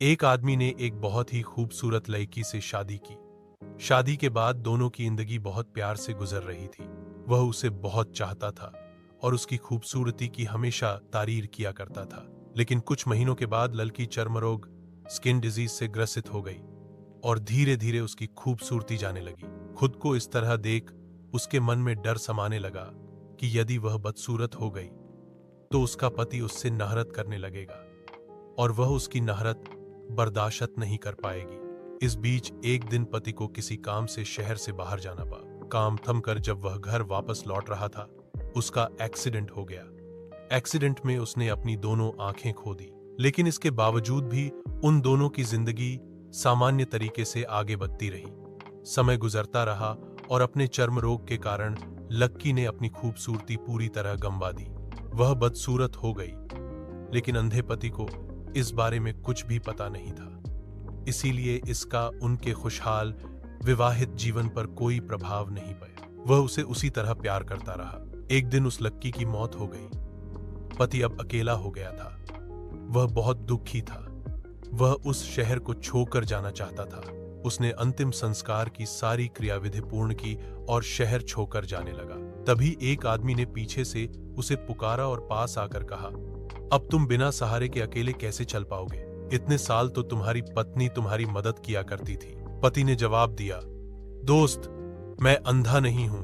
एक आदमी ने एक बहुत ही खूबसूरत लड़की से शादी की। शादी के बाद दोनों की जिंदगी बहुत प्यार से गुजर रही थी। वह उसे बहुत चाहता था और उसकी खूबसूरती की हमेशा तारीफ किया करता था। लेकिन कुछ महीनों के बाद लड़की चर्म रोग स्किन डिजीज से ग्रसित हो गई और धीरे धीरे उसकी खूबसूरती जाने लगी। खुद को इस तरह देख उसके मन में डर समाने लगा कि यदि वह बदसूरत हो गई तो उसका पति उससे नफरत करने लगेगा और वह उसकी नफरत बर्दाश्त नहीं कर पाएगी। इस बीच एक दिन पति को किसी काम से शहर से बाहर जाना पड़ा। काम थमकर जब वह घर वापस लौट रहा था, उसका एक्सीडेंट हो गया। एक्सीडेंट में उसने अपनी दोनों आंखें खो दी, लेकिन इसके बावजूद भी उन दोनों की जिंदगी सामान्य तरीके से आगे बढ़ती रही। समय गुजरता रहा और अपने चर्म रोग के कारण लक्की ने अपनी खूबसूरती पूरी तरह गंवा दी। वह बदसूरत हो गई, लेकिन अंधे पति को इस बारे में कुछ भी पता नहीं था। इसीलिए इसका उनके खुशहाल विवाहित जीवन पर कोई प्रभाव नहीं पड़ा। वह उसे उसी तरह प्यार करता रहा। एक दिन उस लक्की की मौत हो गई। पति अब अकेला हो गया था। वह बहुत दुखी था। वह उस शहर को छोड़कर जाना चाहता था। उसने अंतिम संस्कार की सारी क्रियाविधि पूर्ण की और शहर छोड़कर जाने लगा। तभी एक आदमी ने पीछे से उसे पुकारा और पास आकर कहा, अब तुम बिना सहारे के अकेले कैसे चल पाओगे? इतने साल तो तुम्हारी पत्नी तुम्हारी मदद किया करती थी। पति ने जवाब दिया, दोस्त, मैं अंधा नहीं हूं।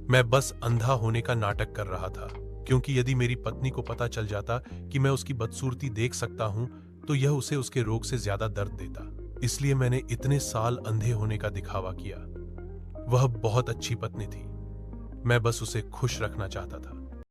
मैं बस अंधा होने का नाटक कर रहा था, क्योंकि यदि मेरी पत्नी को पता चल जाता कि मैं उसकी बदसूरती देख सकता हूं तो यह उसे उसके रोग से ज्यादा दर्द देता। इसलिए मैंने इतने साल अंधे होने का दिखावा किया। वह बहुत अच्छी पत्नी थी। मैं बस उसे खुश रखना चाहता था।